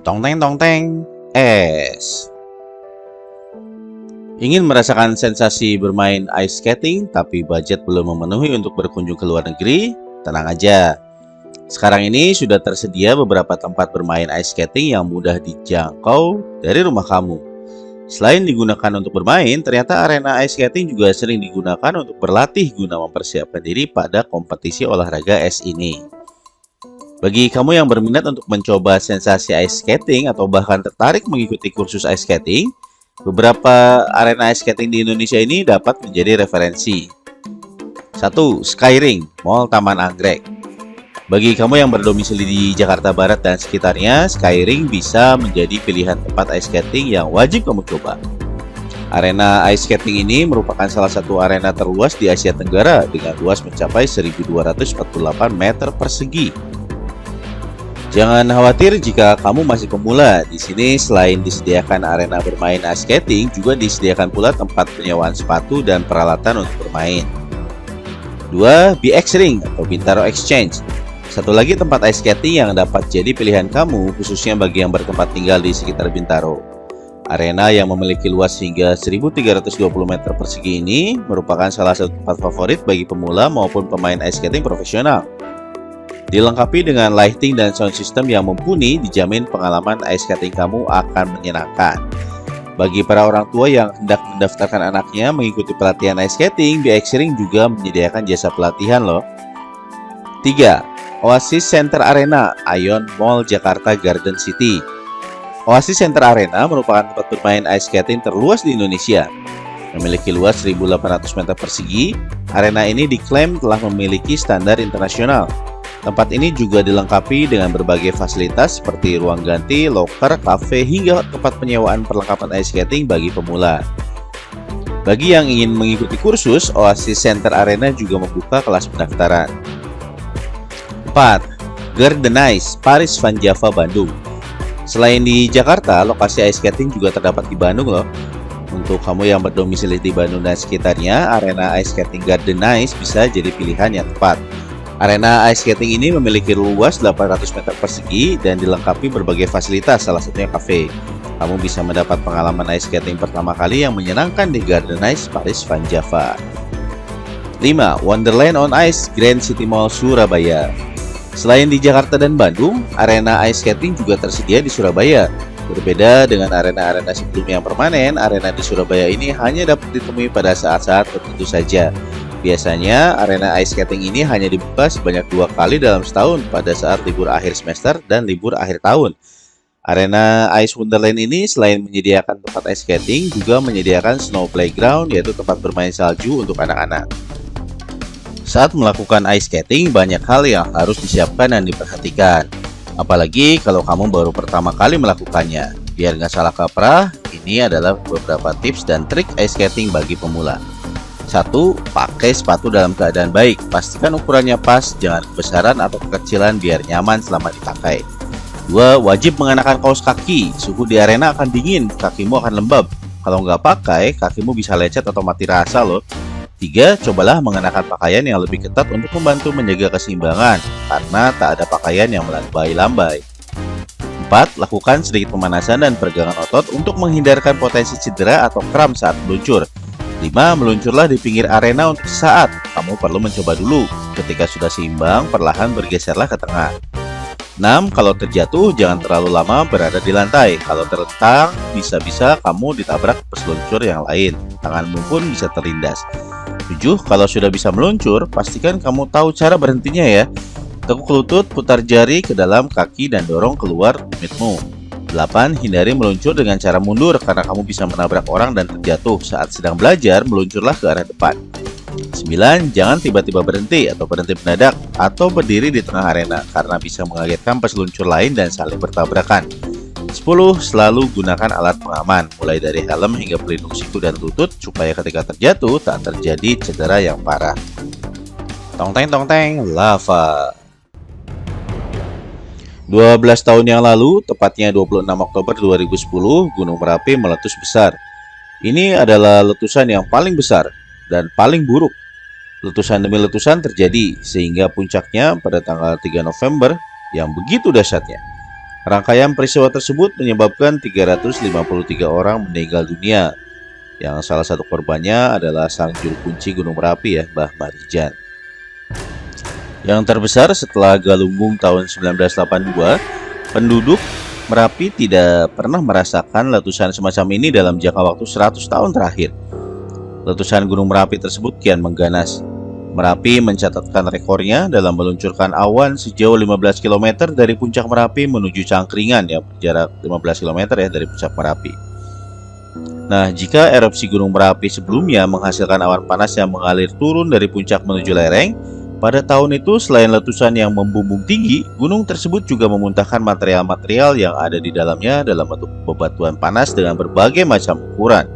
Tong teng, es. Ingin merasakan sensasi bermain ice skating tapi budget belum memenuhi untuk berkunjung ke luar negeri? Tenang aja. Sekarang ini sudah tersedia beberapa tempat bermain ice skating yang mudah dijangkau dari rumah kamu. Selain digunakan untuk bermain, ternyata arena ice skating juga sering digunakan untuk berlatih guna mempersiapkan diri pada kompetisi olahraga es ini. Bagi kamu yang berminat untuk mencoba sensasi ice skating atau bahkan tertarik mengikuti kursus ice skating, beberapa arena ice skating di Indonesia ini dapat menjadi referensi. 1. Skyring, Mall Taman Anggrek. Bagi kamu yang berdomisili di Jakarta Barat dan sekitarnya, Skyring bisa menjadi pilihan tempat ice skating yang wajib kamu coba. Arena ice skating ini merupakan salah satu arena terluas di Asia Tenggara dengan luas mencapai 1.248 meter persegi. Jangan khawatir jika kamu masih pemula. Di sini selain disediakan arena bermain ice skating, juga disediakan pula tempat penyewaan sepatu dan peralatan untuk bermain. 2. BX Ring atau Bintaro Exchange. Satu lagi tempat ice skating yang dapat jadi pilihan kamu, khususnya bagi yang bertempat tinggal di sekitar Bintaro. Arena yang memiliki luas hingga 1.320 meter persegi ini merupakan salah satu tempat favorit bagi pemula maupun pemain ice skating profesional. Dilengkapi dengan lighting dan sound system yang mumpuni, dijamin pengalaman ice skating kamu akan menyenangkan. Bagi para orang tua yang hendak mendaftarkan anaknya mengikuti pelatihan ice skating, BX Ring juga menyediakan jasa pelatihan loh. 3. Oasis Center Arena, Ion Mall Jakarta Garden City. Oasis Center Arena merupakan tempat bermain ice skating terluas di Indonesia. Memiliki luas 1.800 meter persegi, arena ini diklaim telah memiliki standar internasional. Tempat ini juga dilengkapi dengan berbagai fasilitas seperti ruang ganti, loker, kafe, hingga tempat penyewaan perlengkapan ice skating bagi pemula. Bagi yang ingin mengikuti kursus, Oasis Center Arena juga membuka kelas pendaftaran. 4. Gardenize, Paris Van Java, Bandung. Selain di Jakarta, lokasi ice skating juga terdapat di Bandung loh. Untuk kamu yang berdomisili di Bandung dan sekitarnya, arena ice skating Gardenize bisa jadi pilihan yang tepat. Arena ice skating ini memiliki luas 800 meter persegi dan dilengkapi berbagai fasilitas, salah satunya kafe. Kamu bisa mendapat pengalaman ice skating pertama kali yang menyenangkan di Gardenize Paris Van Java. 5. Wonderland on Ice, Grand City Mall, Surabaya. Selain di Jakarta dan Bandung, arena ice skating juga tersedia di Surabaya. Berbeda dengan arena-arena sebelumnya yang permanen, arena di Surabaya ini hanya dapat ditemui pada saat-saat tertentu saja. Biasanya, arena ice skating ini hanya dibuka sebanyak 2 kali dalam setahun pada saat libur akhir semester dan libur akhir tahun. Arena Ice Wonderland ini selain menyediakan tempat ice skating, juga menyediakan snow playground, yaitu tempat bermain salju untuk anak-anak. Saat melakukan ice skating, banyak hal yang harus disiapkan dan diperhatikan. Apalagi kalau kamu baru pertama kali melakukannya. Biar nggak salah kaprah, ini adalah beberapa tips dan trik ice skating bagi pemula. 1. Pakai sepatu dalam keadaan baik. Pastikan ukurannya pas, jangan kebesaran atau kekecilan biar nyaman selama dipakai. 2. Wajib mengenakan kaos kaki. Suhu di arena akan dingin, kakimu akan lembab. Kalau nggak pakai, kakimu bisa lecet atau mati rasa loh. 3. Cobalah mengenakan pakaian yang lebih ketat untuk membantu menjaga keseimbangan, karena tak ada pakaian yang melambai-lambai. 4. Lakukan sedikit pemanasan dan peregangan otot untuk menghindarkan potensi cedera atau kram saat meluncur. 5. Meluncurlah di pinggir arena untuk sesaat. Kamu perlu mencoba dulu. Ketika sudah seimbang, perlahan bergeserlah ke tengah. 6. Kalau terjatuh, jangan terlalu lama berada di lantai. Kalau terlentang, bisa-bisa kamu ditabrak peseluncur yang lain. Tanganmu pun bisa terlindas. 7. Kalau sudah bisa meluncur, pastikan kamu tahu cara berhentinya ya. Tekuk lutut, putar jari ke dalam kaki dan dorong keluar tumitmu. 8. Hindari meluncur dengan cara mundur karena kamu bisa menabrak orang dan terjatuh. Saat sedang belajar, meluncurlah ke arah depan. 9. Jangan tiba-tiba berhenti atau berhenti mendadak atau berdiri di tengah arena karena bisa mengagetkan peseluncur lain dan saling bertabrakan. 10. Selalu gunakan alat pengaman, mulai dari helm hingga pelindung siku dan lutut supaya ketika terjatuh tak terjadi cedera yang parah. Tong teng, lava. 12 tahun yang lalu, tepatnya 26 Oktober 2010, Gunung Merapi meletus besar. Ini adalah letusan yang paling besar dan paling buruk. Letusan demi letusan terjadi, sehingga puncaknya pada tanggal 3 November yang begitu dahsyatnya. Rangkaian peristiwa tersebut menyebabkan 353 orang meninggal dunia, yang salah satu korbannya adalah sang juru kunci Gunung Merapi Mbah Marijan. Yang terbesar setelah Galunggung tahun 1982, penduduk Merapi tidak pernah merasakan letusan semacam ini dalam jangka waktu 100 tahun terakhir. Letusan Gunung Merapi tersebut kian mengganas. Merapi mencatatkan rekornya dalam meluncurkan awan sejauh 15 km dari puncak Merapi menuju Cangkringan yang berjarak 15 km dari puncak Merapi. Nah, jika erupsi Gunung Merapi sebelumnya menghasilkan awan panas yang mengalir turun dari puncak menuju lereng, pada tahun itu selain letusan yang membumbung tinggi, gunung tersebut juga memuntahkan material-material yang ada di dalamnya dalam bentuk bebatuan panas dengan berbagai macam ukuran.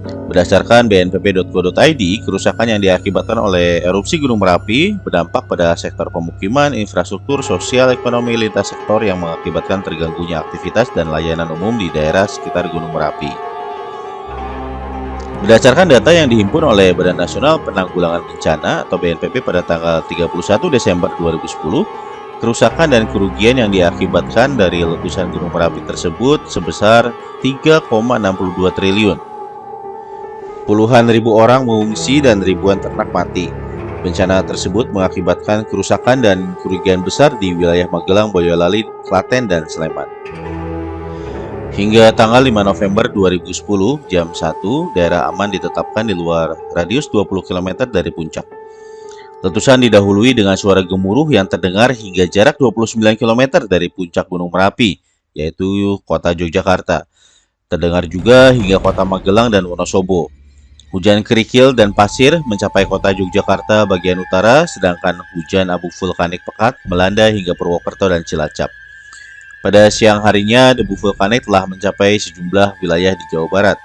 Berdasarkan bnpb.go.id, kerusakan yang diakibatkan oleh erupsi Gunung Merapi berdampak pada sektor pemukiman, infrastruktur, sosial, ekonomi, lintas sektor yang mengakibatkan terganggunya aktivitas dan layanan umum di daerah sekitar Gunung Merapi. Berdasarkan data yang dihimpun oleh Badan Nasional Penanggulangan Bencana atau BNPB pada tanggal 31 Desember 2010, kerusakan dan kerugian yang diakibatkan dari letusan Gunung Merapi tersebut sebesar 3,62 triliun. Puluhan ribu orang mengungsi dan ribuan ternak mati. Bencana tersebut mengakibatkan kerusakan dan kerugian besar di wilayah Magelang, Boyolali, Klaten, dan Sleman. Hingga tanggal 5 November 2010 jam 1, daerah aman ditetapkan di luar radius 20 km dari puncak. Letusan didahului dengan suara gemuruh yang terdengar hingga jarak 29 km dari puncak Gunung Merapi, yaitu kota Yogyakarta. Terdengar juga hingga kota Magelang dan Wonosobo. Hujan kerikil dan pasir mencapai kota Yogyakarta bagian utara, sedangkan hujan abu vulkanik pekat melanda hingga Purwokerto dan Cilacap. Pada siang harinya, debu vulkanik telah mencapai sejumlah wilayah di Jawa Barat.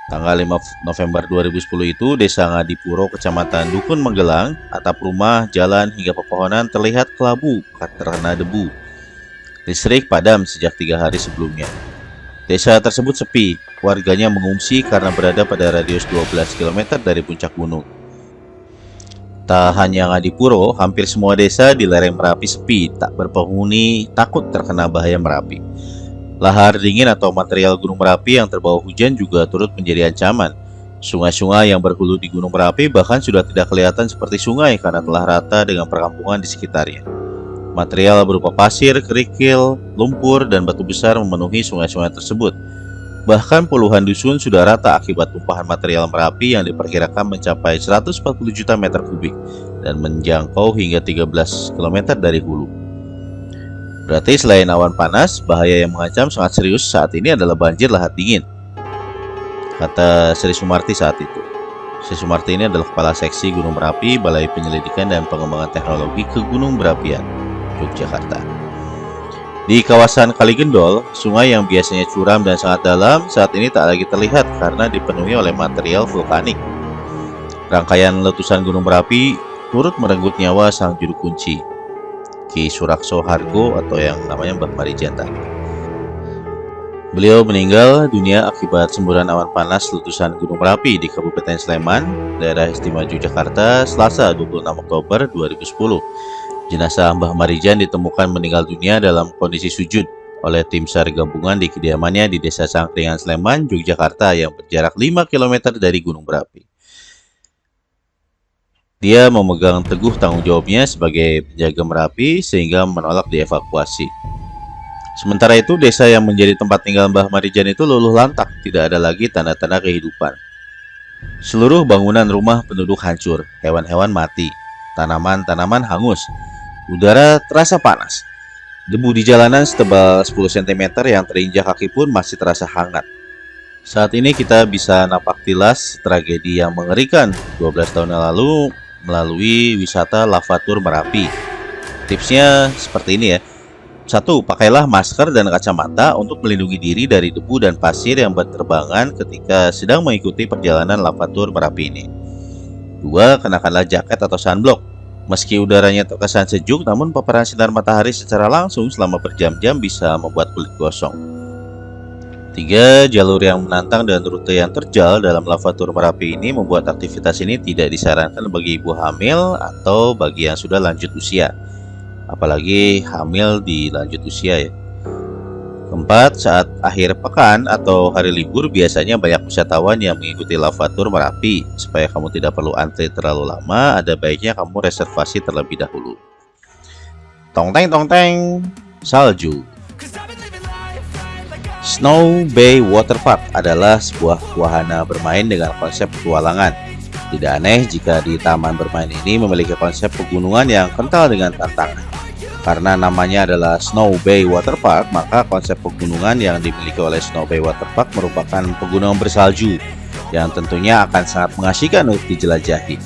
Tanggal 5 November 2010 itu, Desa Ngadipuro, Kecamatan Dukun, Magelang, atap rumah, jalan, hingga pepohonan terlihat kelabu terkena debu. Listrik padam sejak 3 hari sebelumnya. Desa tersebut sepi, warganya mengungsi karena berada pada radius 12 km dari puncak gunung. Tak hanya Ngadipuro, hampir semua desa di lereng Merapi sepi, tak berpenghuni, takut terkena bahaya Merapi. Lahar dingin atau material Gunung Merapi yang terbawa hujan juga turut menjadi ancaman. Sungai-sungai yang berhulu di Gunung Merapi bahkan sudah tidak kelihatan seperti sungai karena telah rata dengan perkampungan di sekitarnya. Material berupa pasir, kerikil, lumpur, dan batu besar memenuhi sungai-sungai tersebut. Bahkan puluhan dusun sudah rata akibat tumpahan material Merapi yang diperkirakan mencapai 140 juta meter kubik dan menjangkau hingga 13 km dari hulu. Berarti selain awan panas, bahaya yang mengancam sangat serius saat ini adalah banjir lahar dingin, kata Sri Sumarti saat itu. Sri Sumarti ini adalah Kepala Seksi Gunung Merapi, Balai Penyelidikan dan Pengembangan Teknologi Kegunung Berapian, Yogyakarta. Di kawasan Kaligendol, sungai yang biasanya curam dan sangat dalam saat ini tak lagi terlihat karena dipenuhi oleh material vulkanik. Rangkaian letusan Gunung Merapi turut merenggut nyawa sang juru kunci, Ki Surakso Hargo atau yang namanya Mbah Marijan. Beliau meninggal dunia akibat semburan awan panas letusan Gunung Merapi di Kabupaten Sleman, daerah istimewa Yogyakarta, Selasa 26 Oktober 2010. Jenazah Mbah Marijan ditemukan meninggal dunia dalam kondisi sujud oleh tim SAR gabungan di kediamannya di Desa Cangkringan, Sleman, Yogyakarta yang berjarak 5 km dari Gunung Merapi. Dia memegang teguh tanggung jawabnya sebagai penjaga Merapi sehingga menolak dievakuasi. Sementara itu, desa yang menjadi tempat tinggal Mbah Marijan itu luluh lantak, tidak ada lagi tanda-tanda kehidupan. Seluruh bangunan rumah penduduk hancur, hewan-hewan mati, tanaman-tanaman hangus. Udara terasa panas. Debu di jalanan setebal 10 cm yang terinjak kaki pun masih terasa hangat. Saat ini kita bisa napak tilas tragedi yang mengerikan 12 tahun yang lalu melalui wisata Lavatur Merapi. Tipsnya seperti ini ya. 1. Pakailah masker dan kacamata untuk melindungi diri dari debu dan pasir yang berterbangan ketika sedang mengikuti perjalanan Lavatur Merapi ini. 2. Kenakanlah jaket atau sunblock. Meski udaranya terkesan sejuk, namun paparan sinar matahari secara langsung selama berjam-jam bisa membuat kulit gosong. 3. Jalur yang menantang dan rute yang terjal dalam Lavatur Merapi ini membuat aktivitas ini tidak disarankan bagi ibu hamil atau bagi yang sudah lanjut usia. apalagi hamil di lanjut usia ya. Keempat, saat akhir pekan atau hari libur biasanya banyak wisatawan yang mengikuti lavatur Merapi. Supaya kamu tidak perlu antri terlalu lama, ada baiknya kamu reservasi terlebih dahulu. Tong teng, salju. Snow Bay Waterpark adalah sebuah wahana bermain dengan konsep petualangan. Tidak aneh jika di taman bermain ini memiliki konsep pegunungan yang kental dengan tantangan. Karena namanya adalah Snow Bay Waterpark, maka konsep pegunungan yang dimiliki oleh Snow Bay Waterpark merupakan pegunungan bersalju yang tentunya akan sangat mengasihkan untuk dijelajahi.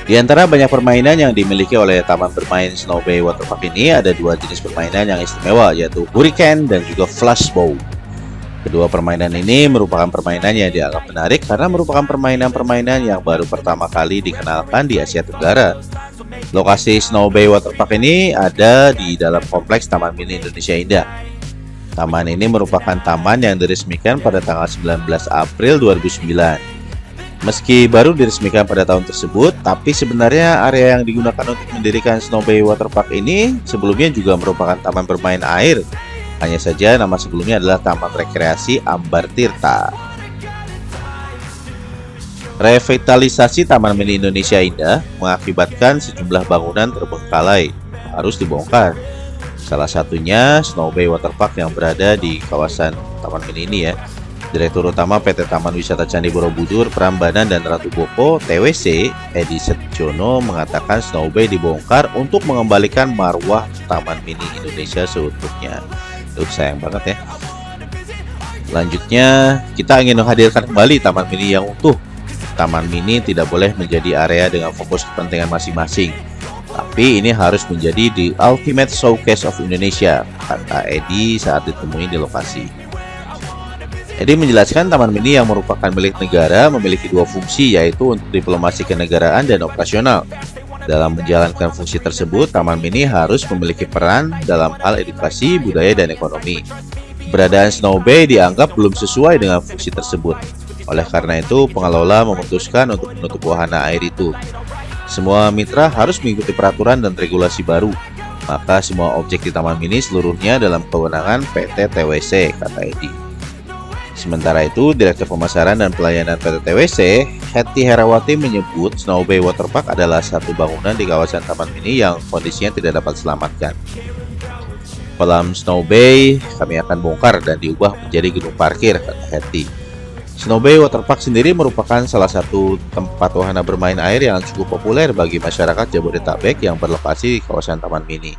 Di antara banyak permainan yang dimiliki oleh taman bermain Snow Bay Waterpark ini, ada dua jenis permainan yang istimewa, yaitu Hurricane dan juga Flashbow. Kedua permainan ini merupakan permainan yang dianggap menarik karena merupakan permainan-permainan yang baru pertama kali dikenalkan di Asia Tenggara. Lokasi Snow Bay Waterpark ini ada di dalam kompleks Taman Mini Indonesia Indah. Taman ini merupakan taman yang diresmikan pada tanggal 19 April 2009. Meski baru diresmikan pada tahun tersebut, tapi sebenarnya area yang digunakan untuk mendirikan Snow Bay Waterpark ini sebelumnya juga merupakan taman bermain air. Hanya saja nama sebelumnya adalah Taman Rekreasi Ambar Tirta. Revitalisasi Taman Mini Indonesia Indah mengakibatkan sejumlah bangunan terbengkalai harus dibongkar. Salah satunya Snow Bay Waterpark yang berada di kawasan Taman Mini ini ya. Direktur Utama PT Taman Wisata Candi Borobudur, Prambanan dan Ratu Boko (TWC) Edi Setjono mengatakan Snow Bay dibongkar untuk mengembalikan marwah Taman Mini Indonesia seutuhnya. Sayang banget ya. Selanjutnya, kita ingin menghadirkan kembali Taman Mini yang utuh. Taman Mini tidak boleh menjadi area dengan fokus kepentingan masing-masing, tapi ini harus menjadi the ultimate showcase of Indonesia, kata Edi saat ditemui di lokasi. Edi menjelaskan Taman Mini yang merupakan milik negara memiliki dua fungsi, yaitu untuk diplomasi kenegaraan dan operasional. Dalam menjalankan fungsi tersebut, Taman Mini harus memiliki peran dalam hal edukasi, budaya, dan ekonomi. Keberadaan Snow Bay dianggap belum sesuai dengan fungsi tersebut. Oleh karena itu, pengelola memutuskan untuk menutup wahana air itu. Semua mitra harus mengikuti peraturan dan regulasi baru. Maka semua objek di Taman Mini seluruhnya dalam kewenangan PT TWC, kata Edi. Sementara itu, Direktur Pemasaran dan Pelayanan PT TWC, Hetty Herawati menyebut Snow Bay Waterpark adalah satu bangunan di kawasan Taman Mini yang kondisinya tidak dapat diselamatkan. Kolam Snow Bay kami akan bongkar dan diubah menjadi gedung parkir, kata Hetty. Snow Bay Waterpark sendiri merupakan salah satu tempat wahana bermain air yang cukup populer bagi masyarakat Jabodetabek yang berlokasi di kawasan Taman Mini.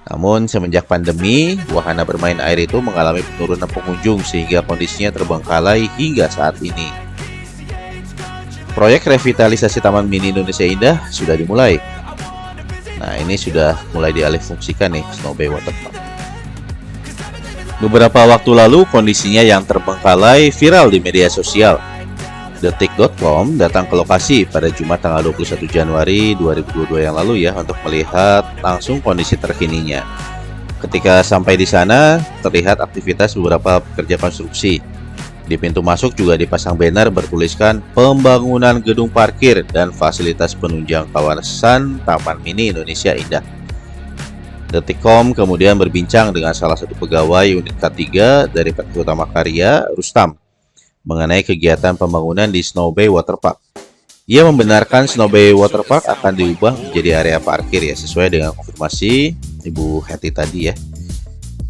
Namun semenjak pandemi, wahana bermain air itu mengalami penurunan pengunjung sehingga kondisinya terbengkalai hingga saat ini. Proyek revitalisasi Taman Mini Indonesia Indah sudah dimulai. Nah, ini sudah mulai dialihfungsikan nih Snow Bay Waterpark. Beberapa waktu lalu kondisinya yang terbengkalai viral di media sosial. Detik.com datang ke lokasi pada Jumat tanggal 21 Januari 2022 yang lalu ya untuk melihat langsung kondisi terkininya. Ketika sampai di sana, terlihat aktivitas beberapa pekerja konstruksi. Di pintu masuk juga dipasang banner bertuliskan pembangunan gedung parkir dan fasilitas penunjang kawasan Taman Mini Indonesia Indah. Detik.com kemudian berbincang dengan salah satu pegawai unit K3 dari PT Utama Karya, Rustam, mengenai kegiatan pembangunan di Snow Bay Waterpark. Ia membenarkan Snow Bay Waterpark akan diubah menjadi area parkir ya, sesuai dengan konfirmasi Ibu Hetty tadi ya.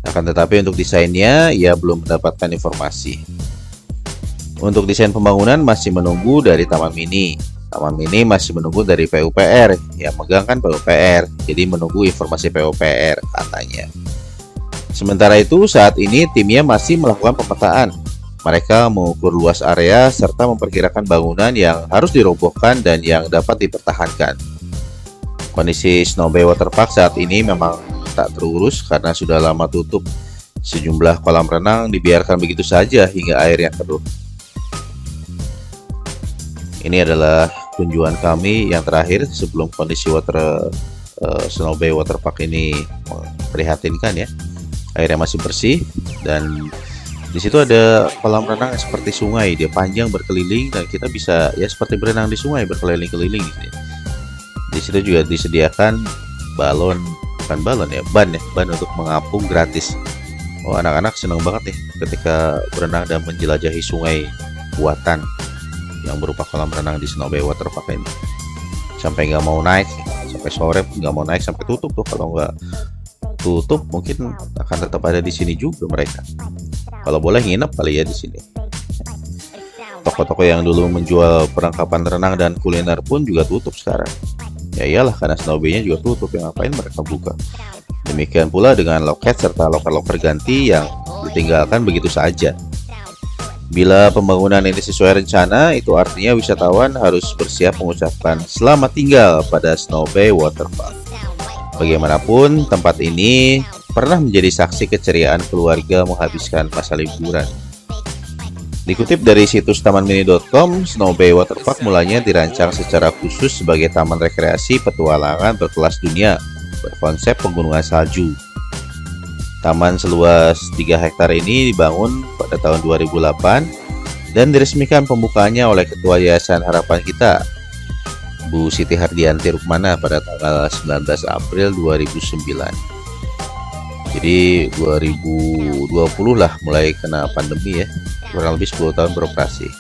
Akan tetapi untuk desainnya ia belum mendapatkan informasi. Untuk desain pembangunan masih menunggu dari Taman Mini. Taman Mini masih menunggu dari PUPR, yang megang kan PUPR, jadi menunggu informasi PUPR katanya. Sementara itu saat ini timnya masih melakukan pemetaan. Mereka mengukur luas area serta memperkirakan bangunan yang harus dirobohkan dan yang dapat dipertahankan. Kondisi Snow Bay Waterpark saat ini memang tak terurus karena sudah lama tutup. Sejumlah kolam renang dibiarkan begitu saja hingga air yang keruh. Ini adalah kunjungan kami yang terakhir sebelum kondisi Snow Bay Waterpark ini memprihatinkan ya. Airnya masih bersih dan di situ ada kolam renang seperti sungai, dia panjang berkeliling dan kita bisa ya seperti berenang di sungai berkeliling-keliling di sini. Di situ juga disediakan balon bukan balon ya, ban untuk mengapung gratis. Oh, anak-anak senang banget nih ketika berenang dan menjelajahi sungai buatan yang berupa kolam renang di Snow Bay Waterpark ini. Sampai nggak mau naik, sampai sore pun nggak mau naik, sampai tutup tuh. Kalau nggak tutup mungkin akan tetap ada di sini juga mereka. Kalau boleh nginep kali ya di sini. Toko-toko yang dulu menjual perlengkapan renang dan kuliner pun juga tutup sekarang. Ya iyalah, karena Snow Bay-nya juga tutup, yang ngapain mereka buka. Demikian pula dengan loket serta loker-loker ganti yang ditinggalkan begitu saja. Bila pembangunan ini sesuai rencana, itu artinya wisatawan harus bersiap mengucapkan selamat tinggal pada Snow Bay Waterpark. Bagaimanapun, tempat ini pernah menjadi saksi keceriaan keluarga menghabiskan masa liburan. Dikutip dari situs tamanmini.com, Snow Bay Waterpark mulanya dirancang secara khusus sebagai taman rekreasi petualangan berkelas dunia berkonsep pegunungan salju. Taman seluas 3 hektar ini dibangun pada tahun 2008 dan diresmikan pembukaannya oleh Ketua Yayasan Harapan Kita, Bu Siti Hardianti Rukmana pada tanggal 19 April 2009. Jadi 2020 lah mulai kena pandemi ya, kurang lebih 10 tahun beroperasi.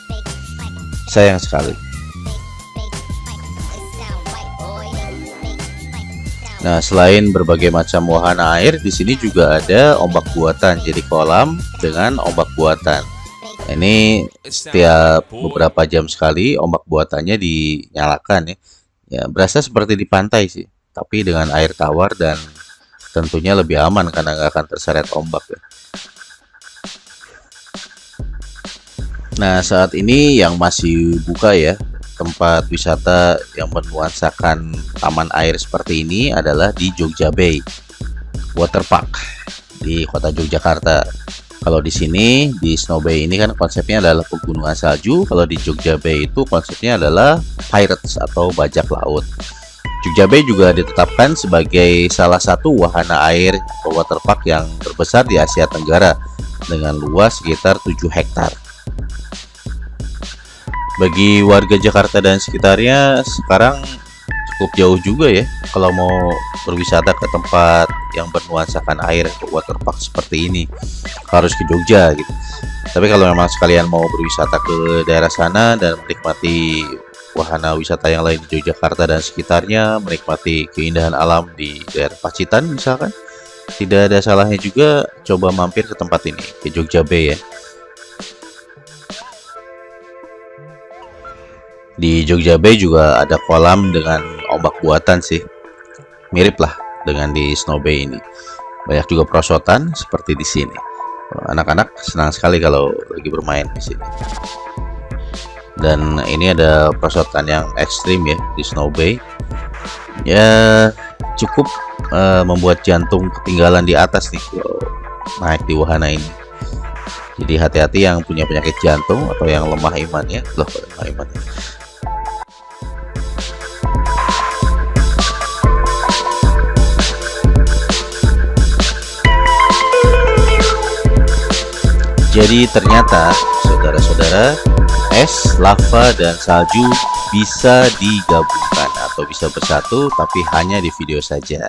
Sayang sekali. Nah, selain berbagai macam wahana air, di sini juga ada ombak buatan. Jadi kolam dengan ombak buatan. Ini setiap beberapa jam sekali ombak buatannya dinyalakan ya. Ya, berasa seperti di pantai sih, tapi dengan air tawar dan tentunya lebih aman karena nggak akan terseret ombak ya. Nah, saat ini yang masih buka ya, tempat wisata yang menuansakan taman air seperti ini adalah di Jogja Bay Waterpark di kota Yogyakarta. Kalau di sini di Snow Bay ini kan konsepnya adalah pegunungan salju. Kalau di Jogja Bay itu konsepnya adalah pirates atau bajak laut. Jogja Bay juga ditetapkan sebagai salah satu wahana air atau waterpark yang terbesar di Asia Tenggara dengan luas sekitar 7 hektar. Bagi warga Jakarta dan sekitarnya sekarang cukup jauh juga ya kalau mau berwisata ke tempat yang bernuansakan air ke waterpark seperti ini, harus ke Jogja gitu. Tapi kalau memang sekalian mau berwisata ke daerah sana dan menikmati wahana wisata yang lain di Yogyakarta dan sekitarnya, menikmati keindahan alam di daerah Pacitan misalkan, tidak ada salahnya juga coba mampir ke tempat ini, ke Jogja Bay ya. Di Jogja Bay juga ada kolam dengan ombak buatan sih, mirip lah dengan di Snow Bay ini. Banyak juga perosotan seperti di sini. Anak-anak senang sekali kalau lagi bermain di sini. Dan ini ada perosotan yang ekstrim ya di Snow Bay. Ya cukup membuat jantung ketinggalan di atas nih kalau naik di wahana ini. Jadi hati-hati yang punya penyakit jantung atau yang lemah imannya. Lemah imannya. Jadi ternyata saudara-saudara, es, lava, dan salju bisa digabungkan atau bisa bersatu, tapi hanya di video saja.